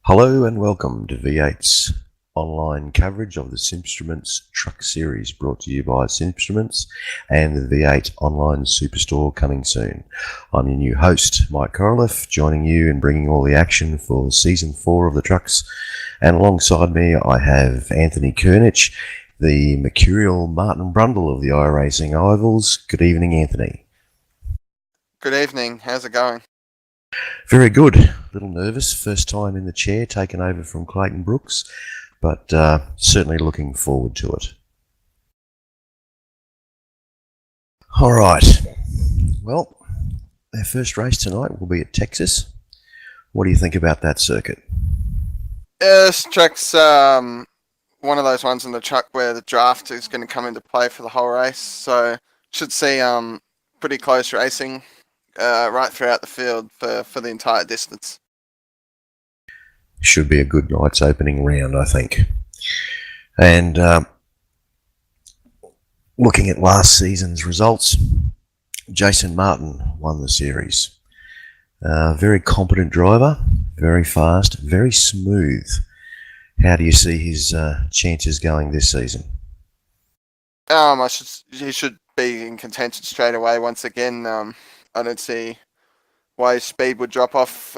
Hello and welcome to V8's online coverage of the Simstruments Truck Series, brought to you by Simstruments and the V8 Online Superstore coming soon. I'm your new host, Mike Corliff, joining you and bringing all the action for Season 4 of the trucks. And alongside me I have Anthony Kernich, the mercurial Martin Brundle of the iRacing Ovals. Good evening, Anthony. Good evening. How's it going? Very good. A little nervous. First time in the chair, taken over from Clayton Brooks, but certainly looking forward to it. All right. Well, our first race tonight will be at Texas. What do you think about that circuit? Yeah, this track's one of those ones in the truck where the draft is going to come into play for the whole race. So should see pretty close racing right throughout the field for the entire distance. Should be a good night's opening round, I think. And looking at last season's results, Jason Martin won the series. Very competent driver, very fast, very smooth. How do you see his chances going this season? He should be in contention straight away once again. I don't see why his speed would drop off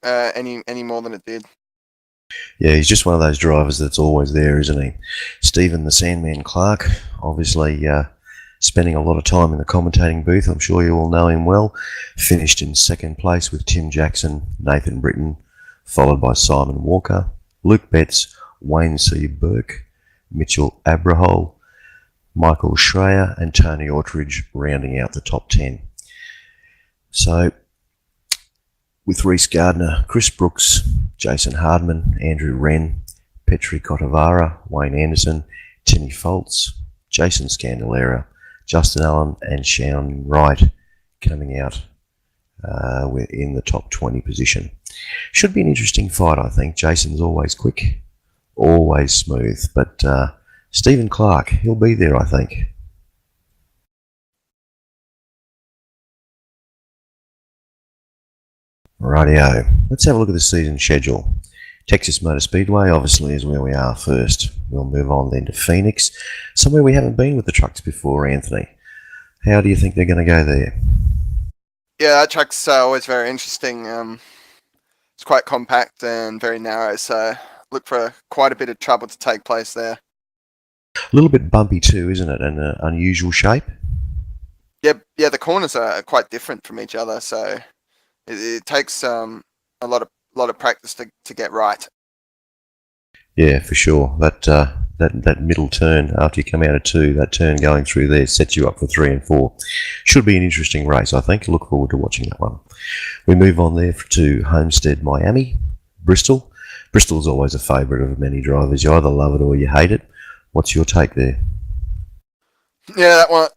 any more than it did. Yeah, he's just one of those drivers that's always there, isn't he? Stephen the Sandman Clark, obviously spending a lot of time in the commentating booth. I'm sure you all know him well. Finished in second place with Tim Jackson, Nathan Britton, followed by Simon Walker, Luke Betts, Wayne C. Burke, Mitchell Abrahol, Michael Schreier and Tony Ortridge rounding out the top 10. So, with Reese Gardner, Chris Brooks, Jason Hardman, Andrew Wren, Petri Cotavara, Wayne Anderson, Timmy Foltz, Jason Scandalera, Justin Allen and Shaun Wright coming out in the top 20 position. Should be an interesting fight, I think. Jason's always quick, always smooth, but Stephen Clark, he'll be there, I think. Rightio, let's have a look at the season schedule. Texas Motor Speedway obviously is where we are first. We'll move on then to Phoenix, somewhere we haven't been with the trucks before, Anthony. How do you think they're going to go there? Yeah, that track's always very interesting. It's quite compact and very narrow, so look for quite a bit of trouble to take place there. A little bit bumpy too, isn't it? And an unusual shape. Yeah, the corners are quite different from each other, so it takes a lot of practice to get right. Yeah, for sure. That middle turn after you come out of 2, that turn going through there sets you up for 3 and 4. Should be an interesting race, I think. Look forward to watching that one. We move on there to Homestead, Miami, Bristol. Bristol's always a favourite of many drivers. You either love it or you hate it. What's your take there? Yeah, that one.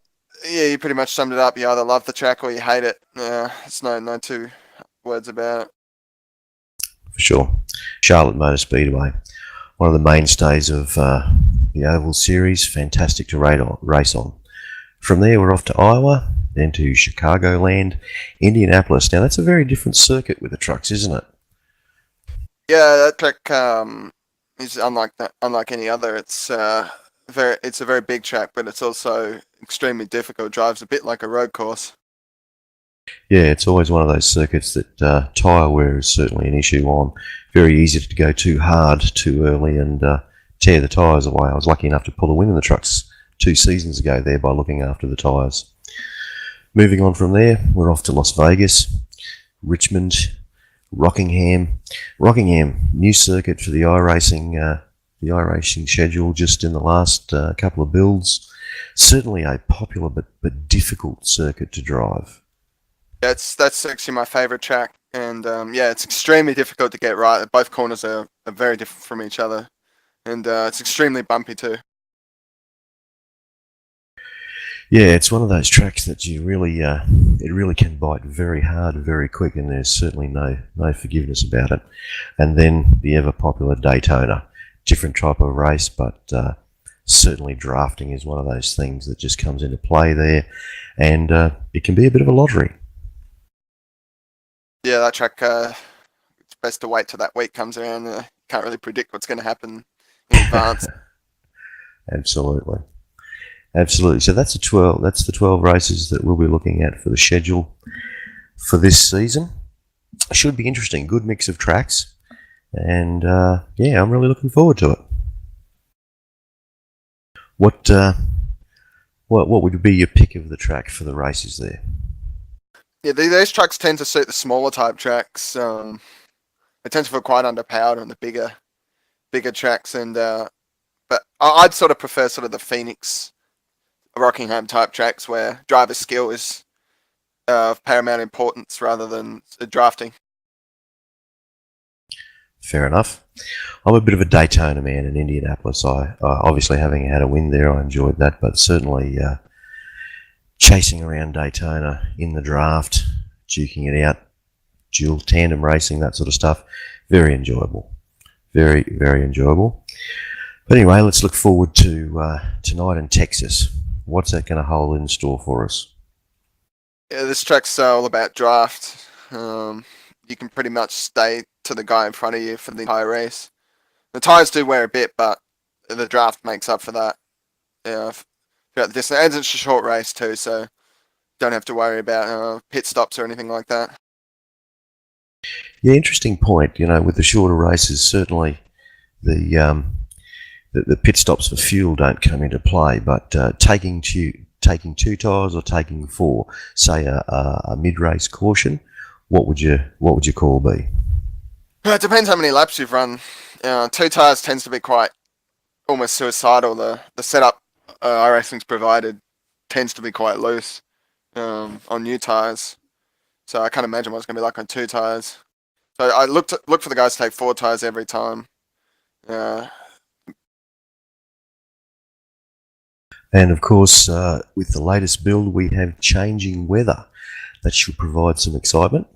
Yeah, you pretty much summed it up. You either love the track or you hate it. It's no two words about it. For sure. Charlotte Motor Speedway, one of the mainstays of the Oval Series. Fantastic to race on. From there, we're off to Iowa, then to Chicagoland, Indianapolis. Now, that's a very different circuit with the trucks, isn't it? Yeah, that track is unlike any other. It's a very big track, but it's also extremely difficult. Drives a bit like a road course. Yeah, it's always one of those circuits that tyre wear is certainly an issue on. Very easy to go too hard too early and tear the tyres away. I was lucky enough to pull a win in the trucks 2 seasons ago there by looking after the tyres. Moving on from there, we're off to Las Vegas, Richmond, Rockingham. Rockingham, new circuit for the iRacing schedule just in the last couple of builds. Certainly a popular but difficult circuit to drive. That's actually my favourite track, and yeah, it's extremely difficult to get right. Both corners are very different from each other, and it's extremely bumpy too. Yeah, it's one of those tracks that you really, it really can bite very hard, very quick, and there's certainly no forgiveness about it. And then the ever popular Daytona, different type of race, but certainly drafting is one of those things that just comes into play there, and it can be a bit of a lottery. Yeah, that track, it's best to wait till that week comes around. Can't really predict what's going to happen in advance. Absolutely. Absolutely. So that's the 12. That's the 12 races that we'll be looking at for the schedule for this season. Should be interesting. Good mix of tracks, and yeah, I'm really looking forward to it. What would be your pick of the track for the races there? Yeah, these tracks tend to suit the smaller type tracks. They tend to feel quite underpowered on the bigger tracks, and but I'd sort of prefer sort of the Phoenix, Rockingham type tracks where driver skill is of paramount importance rather than drafting. Fair enough. I'm a bit of a Daytona man in Indianapolis. I obviously, having had a win there, I enjoyed that, but certainly chasing around Daytona in the draft, duking it out, dual tandem racing, that sort of stuff, very enjoyable. Very, very enjoyable. But anyway, let's look forward to tonight in Texas. What's that going to hold in store for us? Yeah, this track's all about draft. You can pretty much stay to the guy in front of you for the entire race. The tyres do wear a bit, but the draft makes up for that. Yeah, throughout the distance. And it's a short race too, so don't have to worry about pit stops or anything like that. Yeah, interesting point. You know, with the shorter races, certainly the pit stops for fuel don't come into play, but taking 2 tyres or taking 4, say a mid-race caution, what would your call be? It depends how many laps you've run. 2 tyres tends to be quite almost suicidal. The setup iRacing's provided tends to be quite loose on new tyres, so I can't imagine what it's going to be like on 2 tyres. So I look for the guys to take 4 tyres every time. And of course, with the latest build, we have changing weather. That should provide some excitement.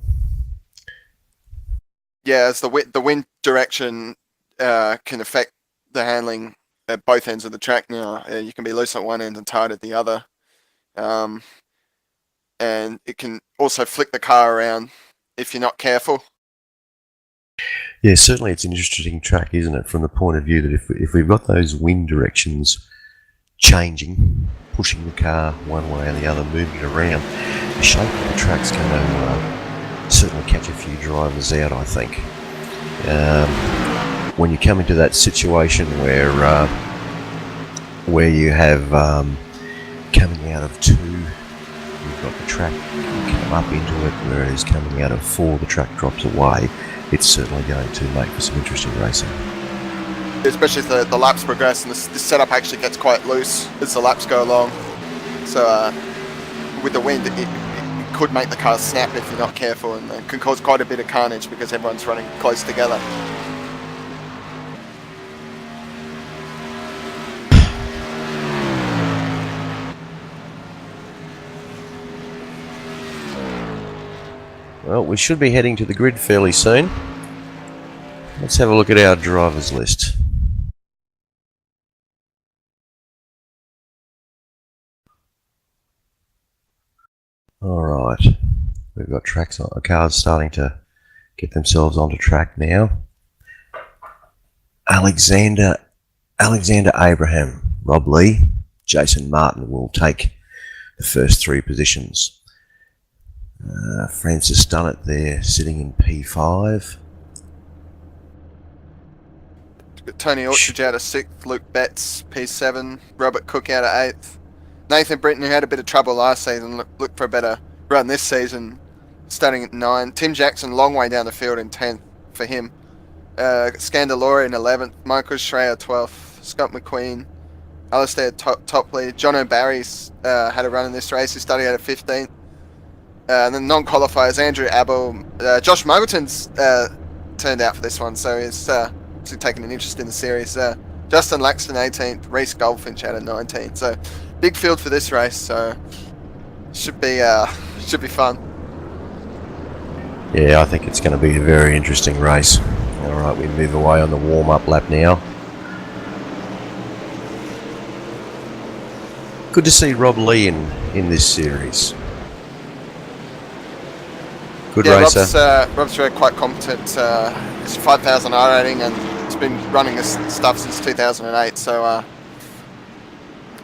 Yeah, as the wind direction can affect the handling at both ends of the track now. You can be loose at one end and tight at the other. And it can also flick the car around if you're not careful. Yeah, certainly it's an interesting track, isn't it? From the point of view that if we've got those wind directions changing, pushing the car one way or the other, moving it around, the shape of the track's going to certainly catch a few drivers out, I think. When you come into that situation where you have coming out of 2, you've got the track, you come up into it, whereas coming out of 4, the track drops away, it's certainly going to make for some interesting racing. Especially as the laps progress and the setup actually gets quite loose as the laps go along. So with the wind, it could make the car snap if you're not careful, and it can cause quite a bit of carnage because everyone's running close together. Well, we should be heading to the grid fairly soon. Let's have a look at our drivers list. Alright, we've got tracks on, cars starting to get themselves onto track now. Alexander Abraham, Rob Lee, Jason Martin will take the first 3 positions. Francis Dunnett there sitting in P5. Tony Orchard out of 6th, Luke Betts P7, Robert Cook out of 8th. Nathan Britton, who had a bit of trouble last season, looked for a better run this season, starting at 9. Tim Jackson, long way down the field in 10th for him. Scandalore in 11th, Michael Schreier 12th, Scott McQueen, Alistair Topley, John O'Barry's had a run in this race. He started out at 15th. And then non-qualifiers, Andrew Abel, Josh Muggleton's turned out for this one, so he's actually taken an interest in the series. Justin Laxton 18th, Reece Goldfinch out of 19th. So big field for this race, so should be fun. Yeah, I think it's going to be a very interesting race. All right, we move away on the warm-up lap now. Good to see Rob Lee in this series. Good racer. Rob's very quite competent. He's 5,000 R rating and he's been running this stuff since 2008. So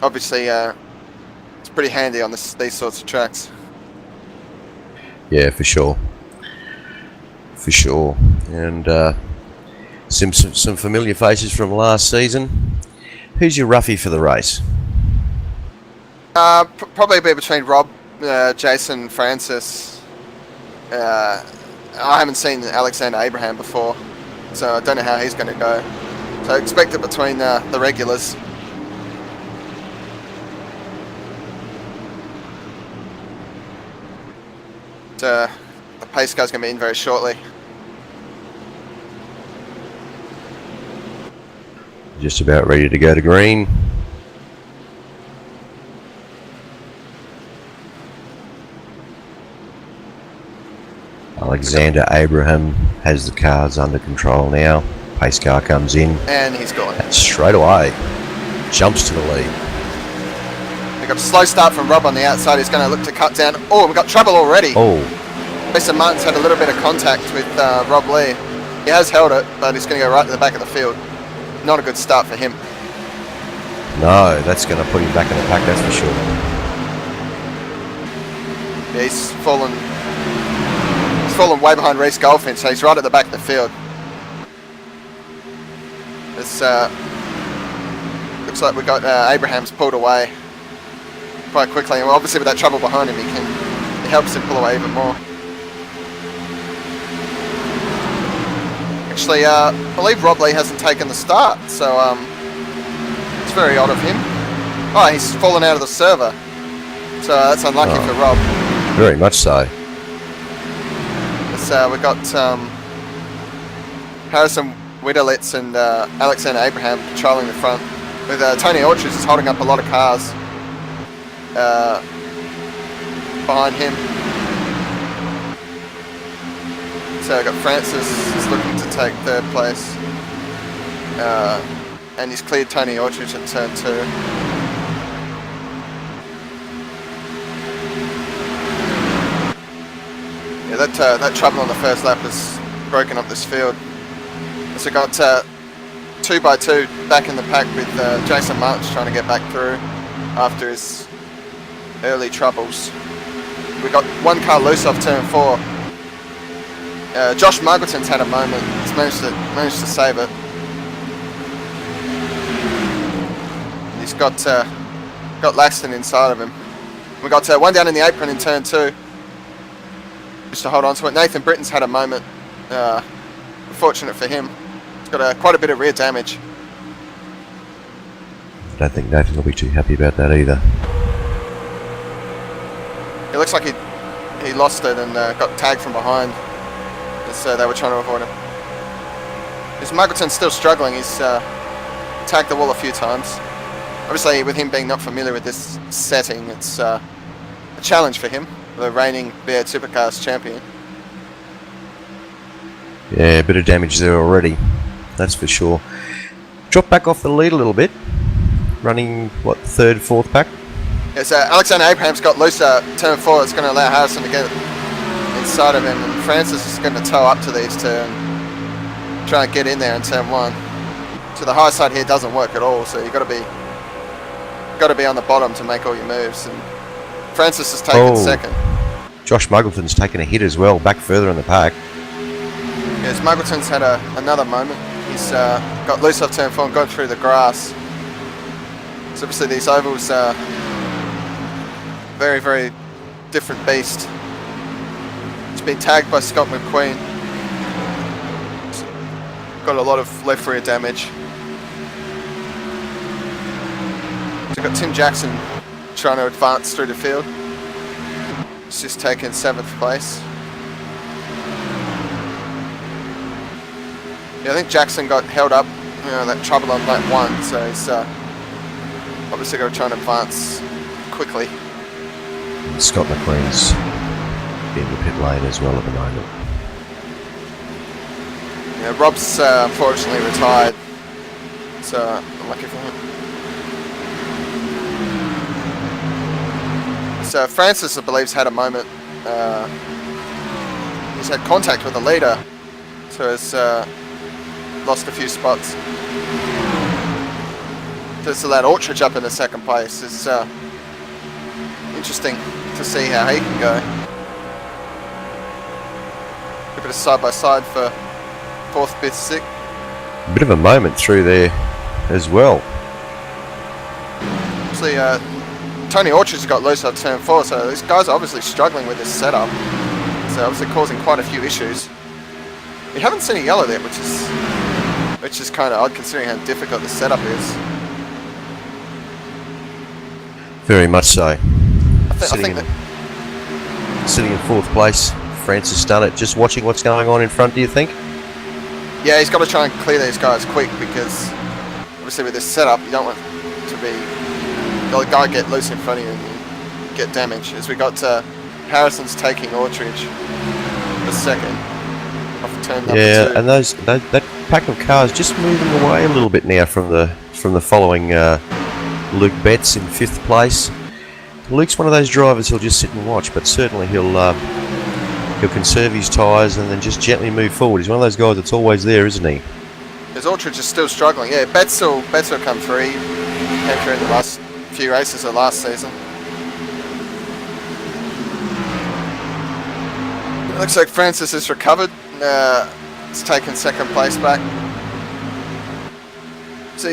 obviously it's pretty handy on these sorts of tracks. Yeah, for sure. For sure. And some familiar faces from last season. Who's your roughie for the race? Probably a bit between Rob, Jason, Francis. I haven't seen Alexander Abraham before, so I don't know how he's going to go. So expect it between the regulars. The pace car's going to be in very shortly. Just about ready to go to green. Alexander Abraham has the cars under control now. Pace car comes in. And he's gone. And straight away, jumps to the lead. We've got a slow start from Rob on the outside. He's going to look to cut down. Oh, we've got trouble already. Oh. Mason Martin's had a little bit of contact with Rob Lee. He has held it, but he's going to go right to the back of the field. Not a good start for him. No, that's going to put him back in the pack, that's for sure. Yeah, he's fallen way behind Reece Goldfinch, so he's right at the back of the field. This looks like we got Abraham's pulled away quite quickly, and obviously with that trouble behind him, it helps him pull away even more. Actually, I believe Rob Lee hasn't taken the start, so it's very odd of him. Oh, he's fallen out of the server, so that's unlucky for Rob. Very much so. We've got Harrison Widowitz and Alexander Abraham patrolling the front, with Tony Orchards is holding up a lot of cars behind him. So we've got Francis is looking to take 3rd place, and he's cleared Tony Orchards in turn 2. Yeah, that trouble on the first lap has broken up this field. So we got 2x2 back in the pack with Jason March trying to get back through after his early troubles. We got one car loose off turn 4. Josh Muggleton's had a moment. He's managed to save it. He's got Laxton inside of him. We got one down in the apron in turn 2. Just to hold on to it. Nathan Britton's had a moment. Fortunate for him. He's got quite a bit of rear damage. I don't think Nathan will be too happy about that either. It looks like he lost it and got tagged from behind. So they were trying to avoid him. This Muggleton's still struggling. He's tagged the wall a few times. Obviously, with him being not familiar with this setting, it's a challenge for him, the reigning V8 Supercars champion. Yeah, a bit of damage there already, that's for sure. Drop back off the lead a little bit. Running, what, 3rd, 4th pack? Yeah, so Alexander Abraham's got loose turn 4. It's going to allow Harrison to get inside of him, and Francis is going to tow up to these two and try and get in there in turn 1. So the high side here doesn't work at all, so you've got to be on the bottom to make all your moves, and Francis has taken 2nd. Josh Muggleton's taken a hit as well, back further in the pack. Yes, Muggleton's had another moment. He's got loose off turn 4 and gone through the grass. So obviously these ovals are very, very different beast. It's been tagged by Scott McQueen. It's got a lot of left rear damage. So we've got Tim Jackson trying to advance through the field. He's just taken 7th place. Yeah, I think Jackson got held up, that trouble on lap 1, so he's obviously going to try and advance quickly. Scott McQueen's in the pit lane as well at the moment. Yeah, Rob's unfortunately retired, so unlucky for him. So Francis, I believe, had a moment. He's had contact with the leader, so has lost a few spots. Just allowed Orchard up in the 2nd place. It's interesting to see how he can go. A bit of side by side for 4th, 5th, 6th. A bit of a moment through there as well. Actually, Tony Orchard's got loose on turn 4, so these guys are obviously struggling with this setup. So obviously causing quite a few issues. We haven't seen a yellow there, which is kind of odd considering how difficult the setup is. Very much so. Sitting in 4th place, Francis done it. Just watching what's going on in front, do you think? Yeah, he's got to try and clear these guys quick because obviously with this setup you don't want to be the guy get loose in front of you and you get damage. As we got Harrison's taking Ortridge for 2nd off turn number 2. Yeah, and that pack of cars just moving away a little bit now from the following Luke Betts in 5th place. Luke's one of those drivers who'll just sit and watch, but certainly he'll conserve his tyres and then just gently move forward. He's one of those guys that's always there, isn't he? His Orchard is still struggling. Yeah, Betts will come through. He came through in the last few races of last season. It looks like Francis has recovered. It's taken 2nd place back. So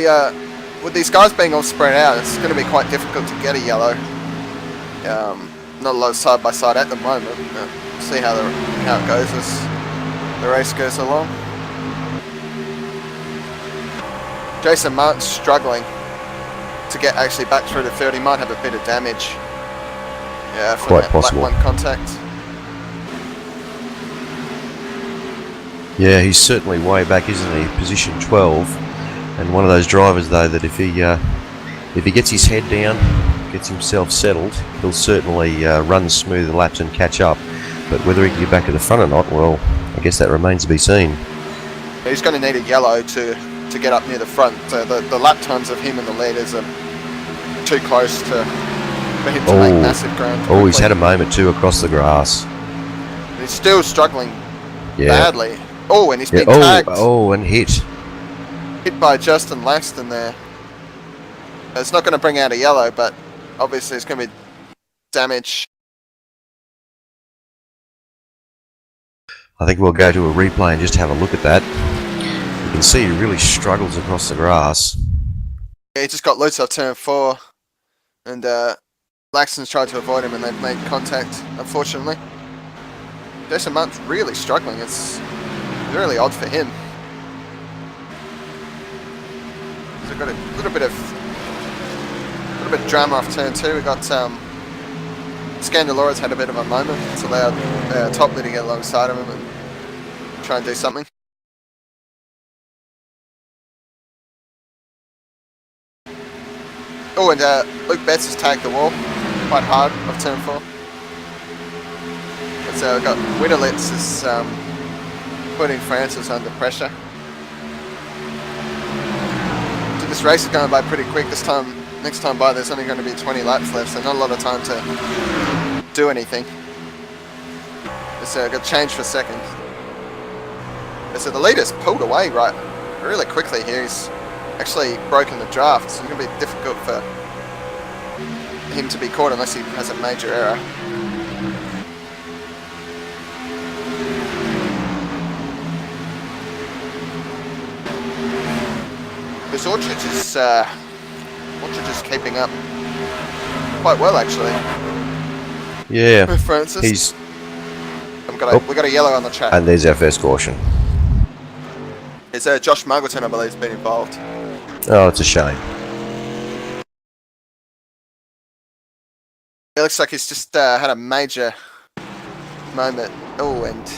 with these guys being all spread out, it's going to be quite difficult to get a yellow. Not a lot of side by side at the moment. See how it goes as the race goes along. Jason Martin's struggling to get actually back through the field. He might have a bit of damage. Yeah, from Quite that possible. lap 1 contact. Yeah, he's certainly way back, isn't he? Position 12, and one of those drivers though that if he gets his head down, gets himself settled, he'll certainly run smooth the laps and catch up. But whether he can get back to the front or not, well, I guess that remains to be seen. He's going to need a yellow to get up near the front. So the lap times of him and the leaders are too close for him to make massive ground. Oh, he's had a moment too across the grass. He's still struggling badly. Oh, and he's been tagged. Oh, and hit by Justin Laxton there. It's not going to bring out a yellow, but obviously it's going to be damage. I think we'll go to a replay and just have a look at that. You can see he really struggles across the grass. Yeah, he just got loose off turn 4, and Laxton's tried to avoid him, and they've made contact, unfortunately. Jason Martin's really struggling. It's really odd for him. So we've got a little bit of drama off turn 2. We got Scandalora's had a bit of a moment. It's allowed Top Lead to get alongside of him and try and do something. Oh, and Luke Betts has tagged the wall quite hard off turn 4. So we've got Widowlitz is putting Francis under pressure. So this race is going by pretty quick. Next time by, there's only going to be 20 laps left, so not a lot of time to do anything. So got change for 2nd. So the leader's pulled away really quickly here. He's actually broken the draft, so it's going to be difficult for him to be caught unless he has a major error. This Orchard is keeping up quite well, actually. Yeah, With Francis. he's... We got a yellow on the track. And there's our first caution. It's Josh Muggleton, I believe, has been involved. Oh, it's a shame. It looks like he's just had a major moment. Oh, and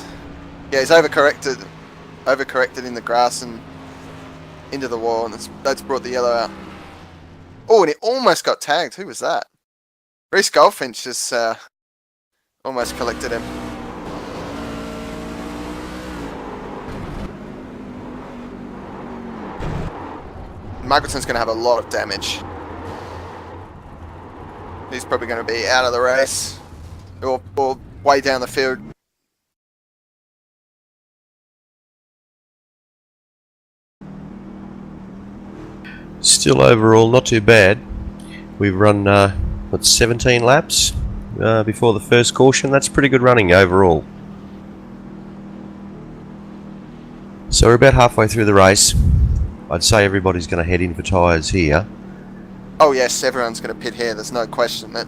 yeah, he's overcorrected in the grass and into the wall, and that's brought the yellow out. Oh, and he almost got tagged. Who was that? Reece Goldfinch just almost collected him. Muggleton's going to have a lot of damage. He's probably going to be out of the race or way down the field. Still overall not too bad. We've run 17 laps before the first caution. That's pretty good running overall. So we're about halfway through the race. I'd say everybody's going to head in for tyres here. Oh yes, everyone's going to pit here. There's no question that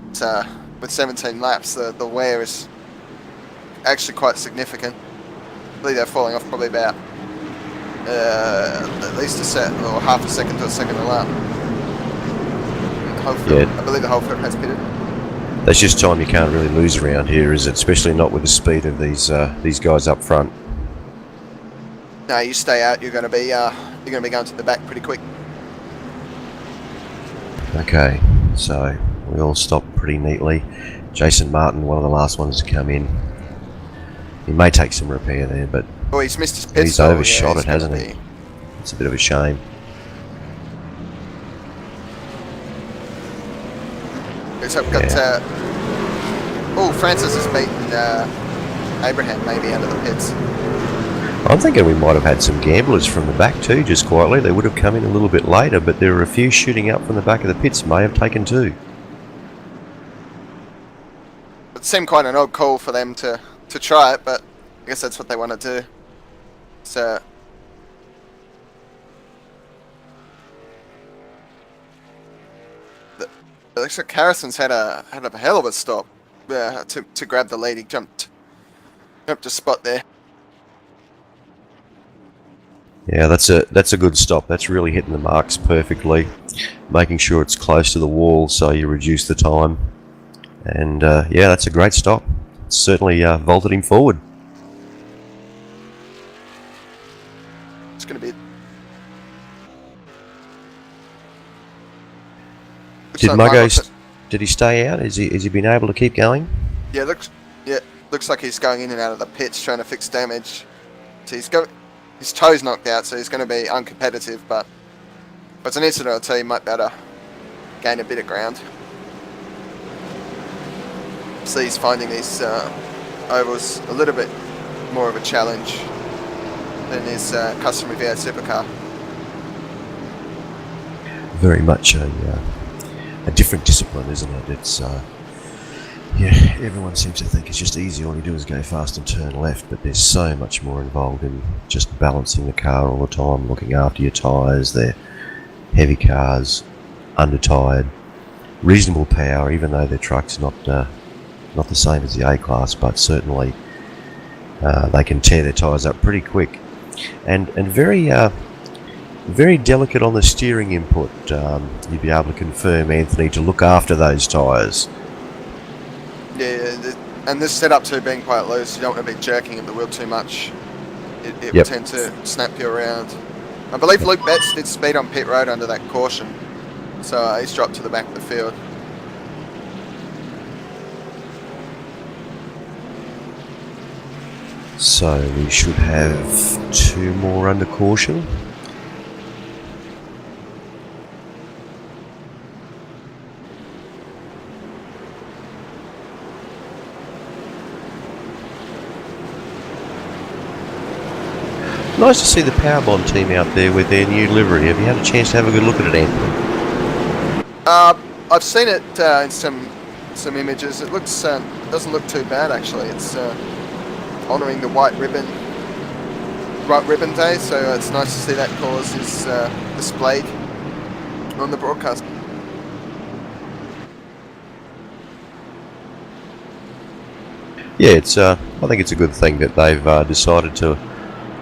with 17 laps, the wear is actually quite significant. I believe they're falling off probably about at least a set or half a second to a second a lap. Yeah. I believe the whole field has pitted. That's just time you can't really lose around here, is it? Especially not with the speed of these guys up front. No, you stay out. You're going to be going to the back pretty quick. Okay, so we all stopped pretty neatly. Jason Martin, one of the last ones to come in. He may take some repair there, but oh, he's missed his pit he's stop. overshot it, hasn't he? It's a bit of a shame. So we've got oh, Francis has beaten Abraham maybe out of the pits. I'm thinking we might have had some gamblers from the back too, just quietly. They would have come in a little bit later, but there were a few shooting up from the back of the pits. May have taken two. It seemed quite an odd call for them to try it, but I guess that's what they want to do. So it looks like Harrison's had a hell of a stop to grab the lead. He jumped to spot there. Yeah, that's a good stop. That's really hitting the marks perfectly, making sure it's close to the wall so you reduce the time. And yeah, that's a great stop. It's certainly vaulted him forward. It's going to be. Did Muggo? Did he stay out? Has he been able to keep going? Yeah, looks like he's going in and out of the pits trying to fix damage. So his toe's knocked out, so he's going to be uncompetitive, but it's an incident or two. He might better gain a bit of ground. So he's finding these ovals a little bit more of a challenge than his customary V8 supercar. Very much a different discipline, isn't it? It's yeah, everyone seems to think it's just easy. All you do is go fast and turn left, but there's so much more involved in just balancing the car all the time, looking after your tyres. They're heavy cars, under-tired, reasonable power, even though their truck's not the same as the A-Class, but certainly they can tear their tyres up pretty quick. And very very delicate on the steering input. You'd be able to confirm, Anthony, to look after those tyres. Yeah, and this setup too being quite loose, you don't want to be jerking at the wheel too much. It will tend to snap you around. I believe Luke Betts did speed on pit road under that caution, so he's dropped to the back of the field. So we should have two more under caution. Nice to see the Powerbond team out there with their new livery. Have you had a chance to have a good look at it, Anthony? I've seen it in some images. It looks doesn't look too bad actually. It's honouring the white ribbon day, so it's nice to see that cause is displayed on the broadcast. Yeah, it's. I think it's a good thing that they've decided to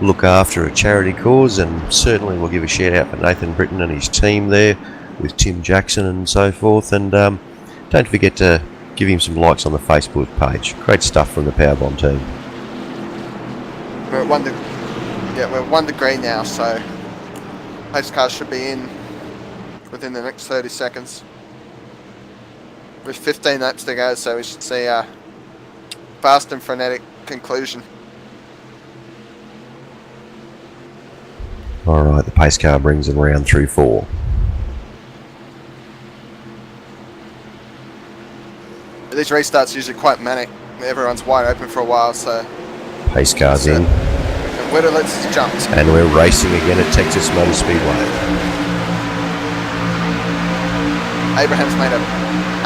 look after a charity cause, and certainly we'll give a shout out for Nathan Britton and his team there with Tim Jackson and so forth. And don't forget to give him some likes on the Facebook page. Great stuff from the Powerbomb team. We're at we're 1 degree now, so pace cars should be in within the next 30 seconds. With 15 laps to go, so we should see a fast and frenetic conclusion. Alright, the pace car brings them round through 4. These restarts are usually quite manic. Everyone's wide open for a while, so... Pace car's in. And Whittlets has jumped. And we're racing again at Texas Motor Speedway. Abraham's made an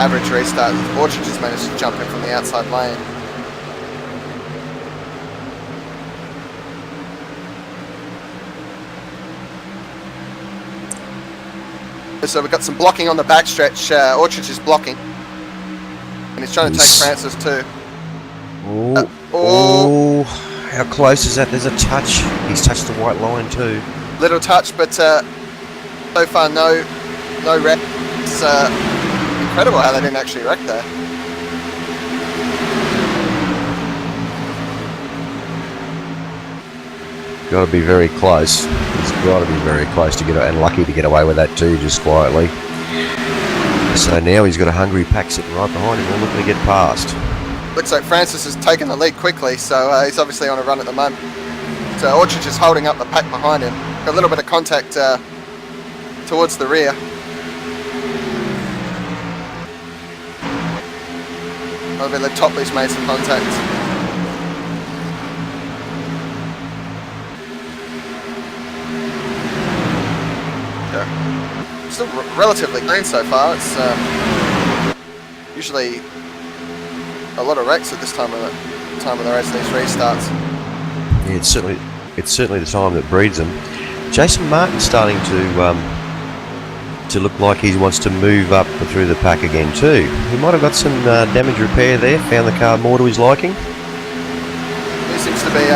average restart. Orchard just managed to jump in from the outside lane. So we've got some blocking on the backstretch. Orchard is blocking. And he's trying to take Francis too. Oh, how close is that? There's a touch. He's touched the white line too. Little touch, but so far no wreck. It's incredible how they didn't actually wreck there. Got to be very close. He's got to be very close to get it, and lucky to get away with that too, just quietly. So now he's got a hungry pack sitting right behind him, all looking to get past. Looks like Francis has taken the lead quickly, so he's obviously on a run at the moment. So Orchard just holding up the pack behind him. Got a little bit of contact towards the rear. Over the top, he's made some contact. Still relatively clean so far. It's usually a lot of wrecks at this time of the race. These restarts. Yeah, it's certainly the time that breeds them. Jason Martin's starting to look like he wants to move up through the pack again too. He might have got some damage repair there. Found the car more to his liking. He seems to be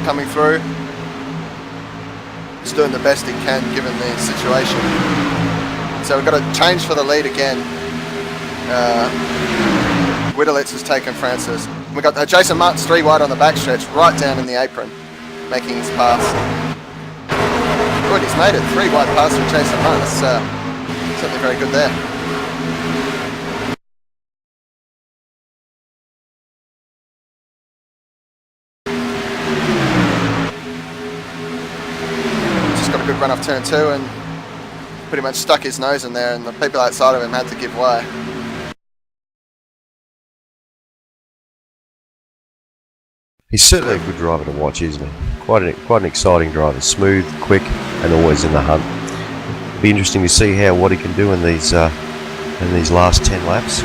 coming through. He's doing the best he can given the situation. So we've got a change for the lead again. Whittlets has taken Francis. We've got Jason Martin's 3 wide on the backstretch, right down in the apron, making his pass. Good, he's made it. 3 wide pass from Jason Martin. That's certainly very good there. Good run off turn 2 and pretty much stuck his nose in there, and the people outside of him had to give way. He's certainly a good driver to watch, isn't he? Quite an exciting driver, smooth, quick, and always in the hunt. It'll be interesting to see what he can do in these last 10 laps.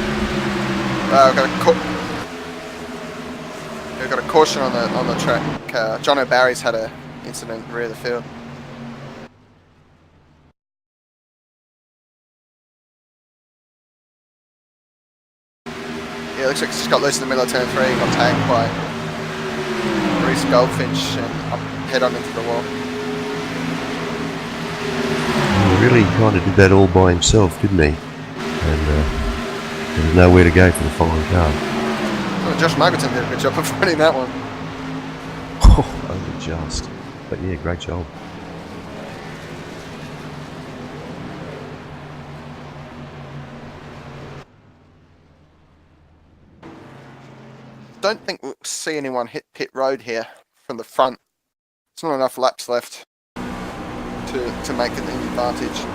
We've got a caution on the track. John O'Barry's had an incident in the rear of the field. Yeah, looks like he's just got loose in the middle of turn 3, got tagged by Reese Goldfinch and head on into the wall. He really kind of did that all by himself, didn't he? And there was nowhere to go for the following car. Well, Josh Margareton did a good job of winning that one. Oh, only just. But yeah, great job. Don't think we'll see anyone hit pit road here from the front. There's not enough laps left to make an advantage.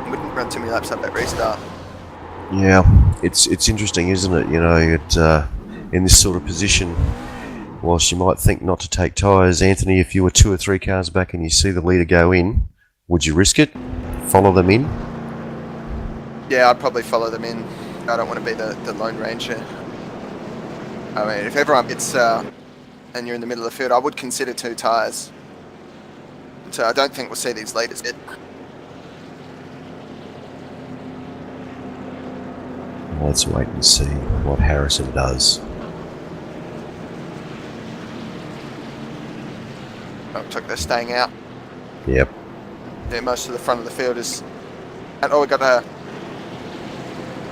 Wouldn't run too many laps up that restart. Yeah, it's interesting, isn't it? You know, in this sort of position, whilst you might think not to take tyres, Anthony, if you were 2 or 3 cars back and you see the leader go in, would you risk it? Follow them in? Yeah, I'd probably follow them in. I don't want to be the Lone Ranger. I mean, if everyone gets and you're in the middle of the field, I would consider 2 tyres. but I don't think we'll see these leaders yet. Let's wait and see what Harrison does. Looks like they're staying out. Yep. Yeah, most of the front of the field is. Oh, we got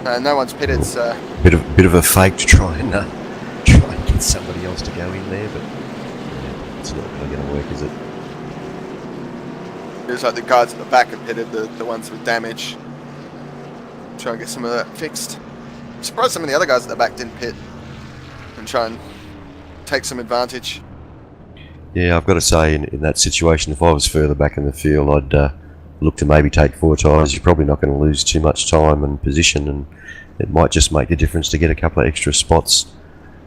no one's pitted. So Bit of a fake to try and get somebody else to go in there, but yeah, it's not really going to work, is it? it was like the guys at the back have pitted the ones with damage. Try and get some of that fixed. I'm surprised some of the other guys at the back didn't pit and try and take some advantage. Yeah, I've got to say, in that situation, if I was further back in the field, I'd look to maybe take 4 tyres. You're probably not going to lose too much time and position, and it might just make a difference to get a couple of extra spots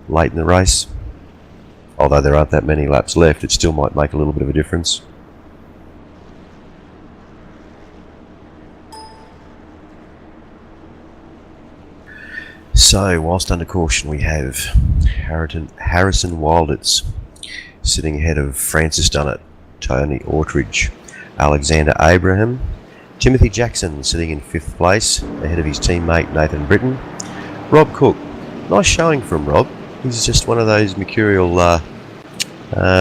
late in the race. Although there aren't that many laps left, it still might make a little bit of a difference. So, whilst under caution, we have Harrison Wilditz sitting ahead of Francis Dunnett, Tony Ortridge, Alexander Abraham, Timothy Jackson sitting in 5th place ahead of his teammate Nathan Britton, Rob Cook. Nice showing from Rob. He's just one of those mercurial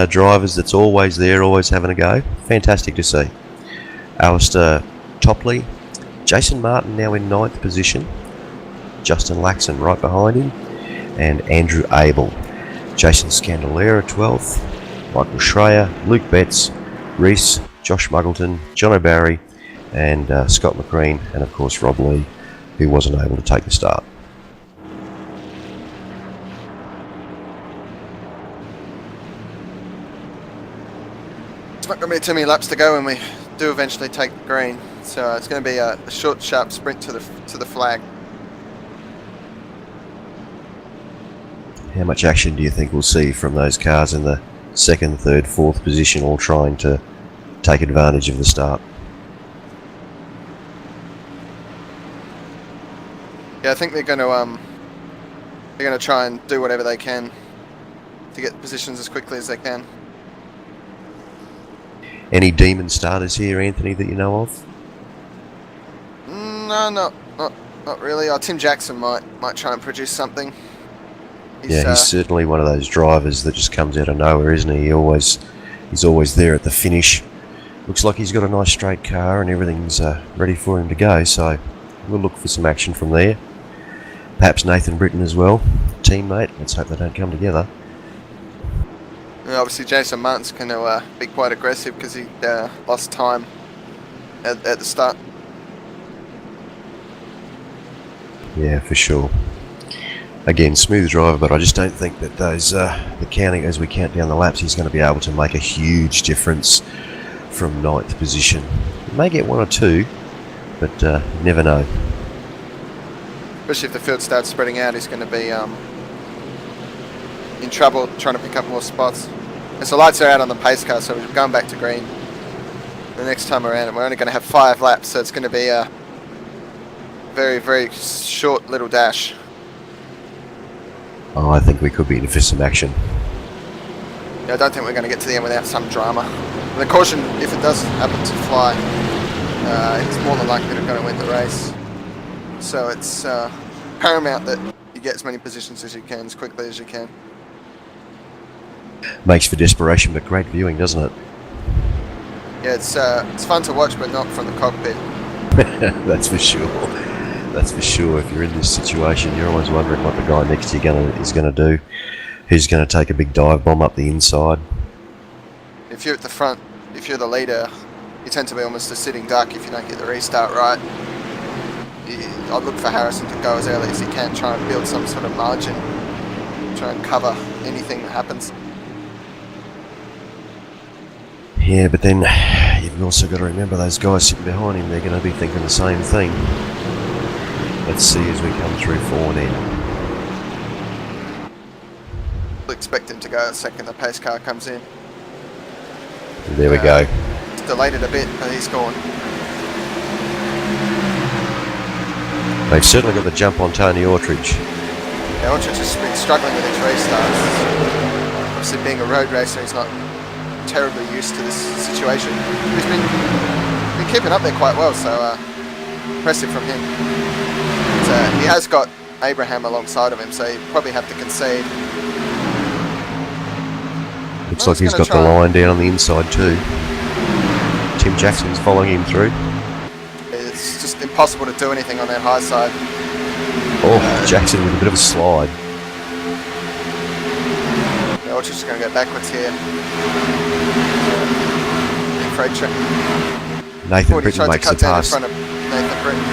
drivers that's always there, always having a go. Fantastic to see. Alistair Topley, Jason Martin now in 9th position, Justin Laxon right behind him, and Andrew Abel. Jason Scandalera 12th, Michael Schreier, Luke Betts, Reese, Josh Muggleton, John O'Barry, and Scott McCreen, and of course Rob Lee, who wasn't able to take the start. It's not going to be too many laps to go when we do eventually take the green, so it's going to be a short, sharp sprint to the flag. How much action do you think we'll see from those cars in the 2nd, 3rd, 4th position, all trying to take advantage of the start? Yeah, I think they're going to try and do whatever they can to get positions as quickly as they can. Any demon starters here, Anthony, that you know of? No, not really. Tim Jackson might try and produce something. He's certainly one of those drivers that just comes out of nowhere, isn't he? He's always there at the finish. Looks like he's got a nice straight car and everything's ready for him to go, so we'll look for some action from there. Perhaps Nathan Britton as well, teammate. Let's hope they don't come together. And obviously Jason Martin's going to be quite aggressive because he lost time at the start. Yeah, for sure. Again, smooth driver, but I just don't think that those as we count down the laps, he's going to be able to make a huge difference from 9th position. He may get 1 or 2, but never know. Especially if the field starts spreading out, he's going to be in trouble trying to pick up more spots. And so lights are out on the pace car, so we're going back to green the next time around, and we're only going to have 5 laps, so it's going to be a very, very short little dash. Oh, I think we could be in for some action. Yeah, I don't think we're going to get to the end without some drama. And the caution, if it does happen to fly, it's more than likely they're going to win the race. So it's paramount that you get as many positions as you can, as quickly as you can. Makes for desperation, but great viewing, doesn't it? Yeah, it's fun to watch, but not from the cockpit. That's for sure. That's for sure. If you're in this situation, you're always wondering what the guy next to you is going to do. Who's going to take a big dive bomb up the inside? If you're at the front, if you're the leader, you tend to be almost a sitting duck if you don't get the restart right. I'd look for Harrison to go as early as he can, try and build some sort of margin, try and cover anything that happens. Yeah, but then you've also got to remember those guys sitting behind him, they're going to be thinking the same thing. Let's see as we come through 4 now. We'll expect him to go the second the pace car comes in. There we go. It's delayed it a bit, but he's gone. They've certainly got the jump on Tony Ortridge. Yeah, Ortridge has been struggling with his restarts. Obviously being a road racer, he's not terribly used to this situation. He's been keeping up there quite well, so impressive from him. But, he has got Abraham alongside of him, so he'd probably have to concede. Looks like he's got the line down on the inside too. Tim Jackson's following him through. It's just impossible to do anything on that high side. Oh, Jackson with a bit of a slide. Yeah, we're just going to go backwards here. Freight track. Nathan Britton makes the pass. In front of Nathan Britton.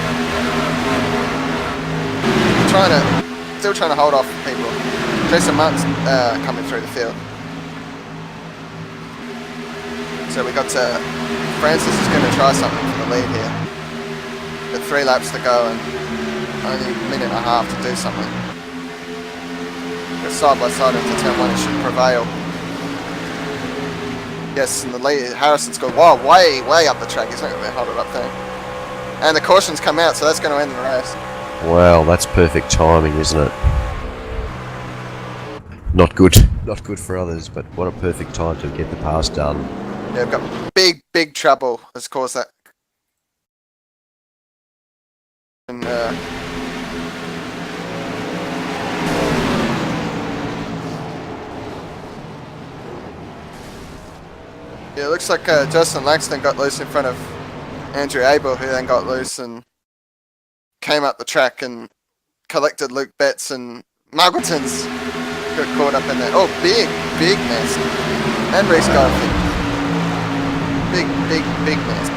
Still trying to hold off people. Jason Martin's coming through the field. So we got Francis is going to try something for the lead here. Got 3 laps to go and only a minute and a half to do something. But side by side into turn 1, it should prevail. Yes, and the lead, Harrison's gone way up the track. He's not going to hold it up there. And the caution's come out, so that's going to end the race. Well, that's perfect timing, isn't it? Not good for others, but what a perfect time to get the pass done. Yeah, we've got big trouble has caused that. And yeah, it looks like Justin Langston got loose in front of Andrew Abel, who then got loose and came up the track and collected Luke Betts, and Muggleton's got caught up in that. Oh, big mess. And Reese Garfield. Big mess.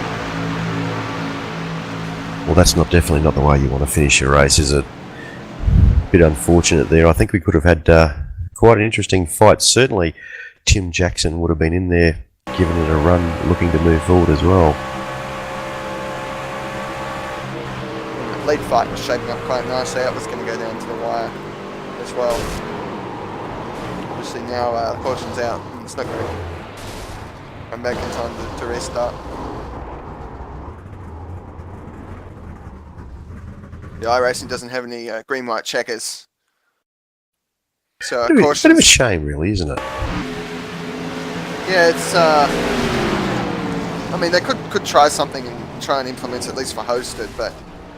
Well, that's definitely not the way you want to finish a race, is it? Bit unfortunate there. I think we could have had quite an interesting fight. Certainly, Tim Jackson would have been in there, giving it a run, looking to move forward as well. The lead fight was shaping up quite nicely. That was going to go down to the wire as well. Obviously now the caution's out, and it's not going to come back in time to restart. The iRacing doesn't have any green-white checkers. So It's a bit of a shame, really, isn't it? Yeah, it's. I mean, they could try something and try and implement it, at least for hosted, but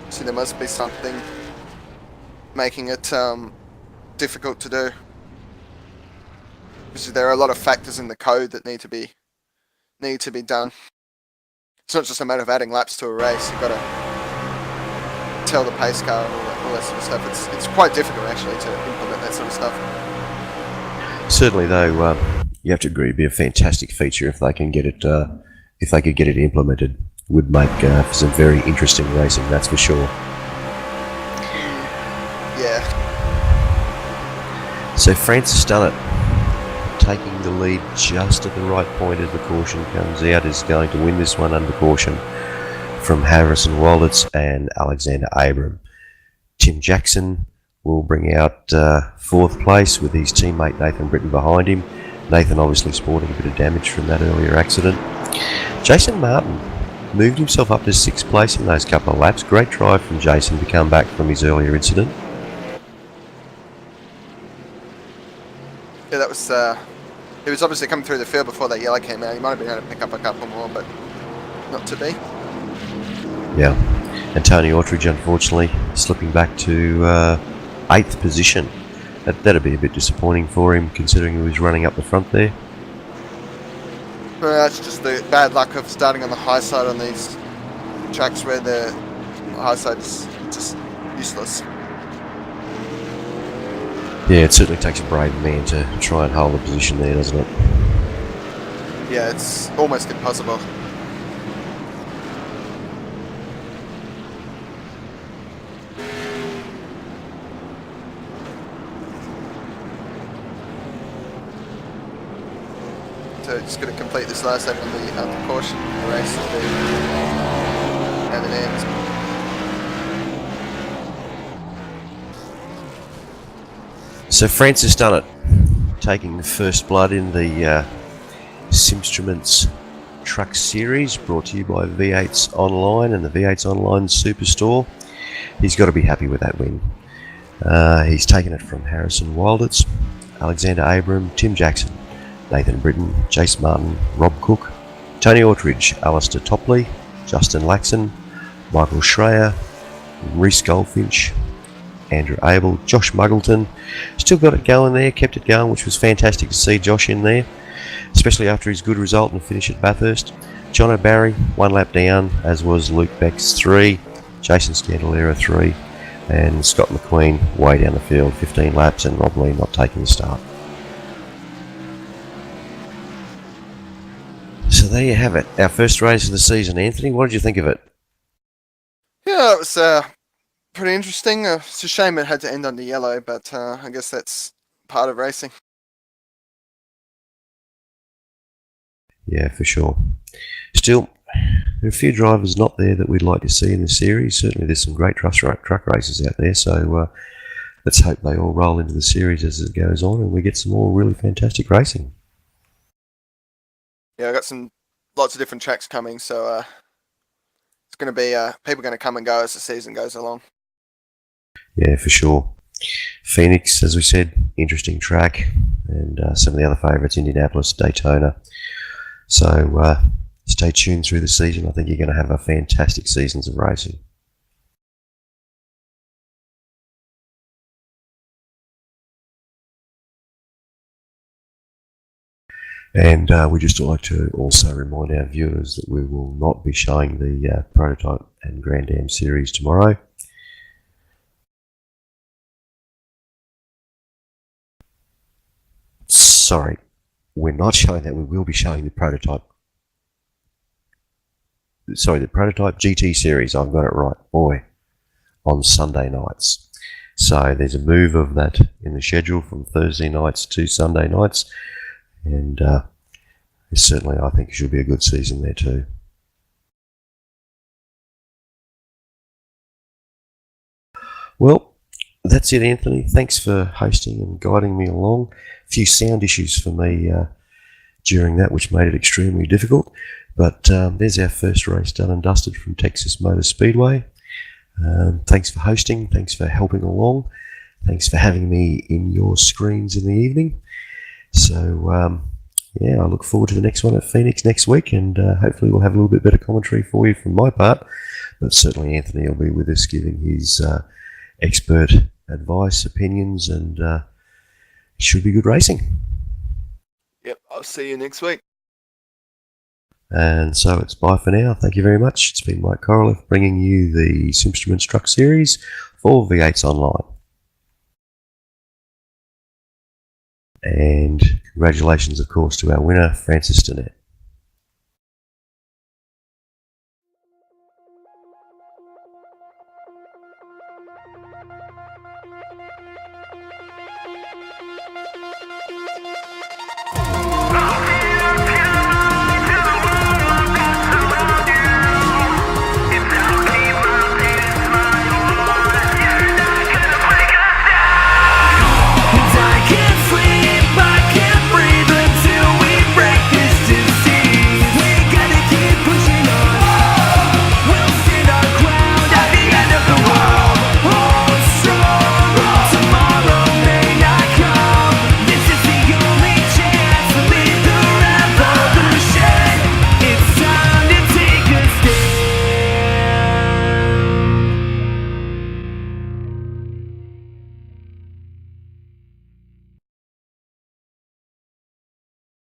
see, there must be something making it difficult to do. Because there are a lot of factors in the code that need to be done. It's not just a matter of adding laps to a race. You've got to tell the pace car and all that sort of stuff. It's quite difficult actually to implement that sort of stuff. Certainly, though, you have to agree, it'd be a fantastic feature if they can get it. If they could get it implemented, would make for some very interesting racing. That's for sure. Yeah. So Francis done it, taking the lead just at the right point as the caution comes out, is going to win this one under caution from Harrison Walditz and Alexander Abram. Tim Jackson will bring out 4th place with his teammate Nathan Britton behind him. Nathan obviously sporting a bit of damage from that earlier accident. Jason Martin moved himself up to 6th place in those couple of laps. Great drive from Jason to come back from his earlier incident. Yeah, that was. He was obviously coming through the field before that yellow came out. He might have been able to pick up a couple more, but not to be. Yeah, and Tony Autridge, unfortunately, slipping back to 8th position. That'd be a bit disappointing for him, considering he was running up the front there. But that's just the bad luck of starting on the high side on these tracks where the high side is just useless. Yeah, it certainly takes a brave man to try and hold the position there, doesn't it? Yeah, it's almost impossible. So just going to complete this last lap on the caution. The race will be at an end. So Francis done it, taking the first blood in the Simstruments Truck Series, brought to you by v8sonline and the v8sonline Superstore. He's got to be happy with that win. He's taken it from Harrison Walditz, Alexander Abram, Tim Jackson, Nathan Britton, Jace Martin, Rob Cook, Tony Ortridge, Alistair Topley, Justin Laxon, Michael Schreier, Reese Goldfinch, Andrew Abel, Josh Muggleton. Still got it going there, kept it going, which was fantastic to see Josh in there, especially after his good result and finish at Bathurst. John O'Barry, 1 lap down, as was Luke Beck's 3, Jason Scandalera 3, and Scott McQueen way down the field, 15 laps, and Rob Lee not taking the start. So there you have it, our first race of the season. Anthony, what did you think of it? Yeah, it was pretty interesting. It's a shame it had to end on the yellow, but I guess that's part of racing. Yeah, for sure. Still, there are a few drivers not there that we'd like to see in the series. Certainly there's some great truck races out there, so let's hope they all roll into the series as it goes on and we get some more really fantastic racing. Yeah, I got lots of different tracks coming, so it's going to be people going to come and go as the season goes along. Yeah, for sure. Phoenix, as we said, interesting track, and some of the other favourites, Indianapolis, Daytona. So stay tuned through the season. I think you're going to have a fantastic seasons of racing. And we just like to also remind our viewers that we will not be showing the Prototype and Grand Am series tomorrow. Sorry, we're not showing that. We will be showing the Prototype. Sorry, the Prototype GT series. I've got it right, boy, on Sunday nights. So there's a move of that in the schedule from Thursday nights to Sunday nights. And certainly I think it should be a good season there too. Well, that's it, Anthony. Thanks for hosting and guiding me along. A few sound issues for me during that, which made it extremely difficult. But there's our first race done and dusted from Texas Motor Speedway. Thanks for hosting. Thanks for helping along. Thanks for having me in your screens in the evening. So, yeah, I look forward to the next one at Phoenix next week, and hopefully we'll have a little bit better commentary for you from my part. But certainly Anthony will be with us giving his expert advice, opinions, and it should be good racing. Yep, I'll see you next week. And so it's bye for now. Thank you very much. It's been Mike Korolev bringing you the Simstruments Truck Series for V8sonline. And congratulations, of course, to our winner, Francis Stinnett.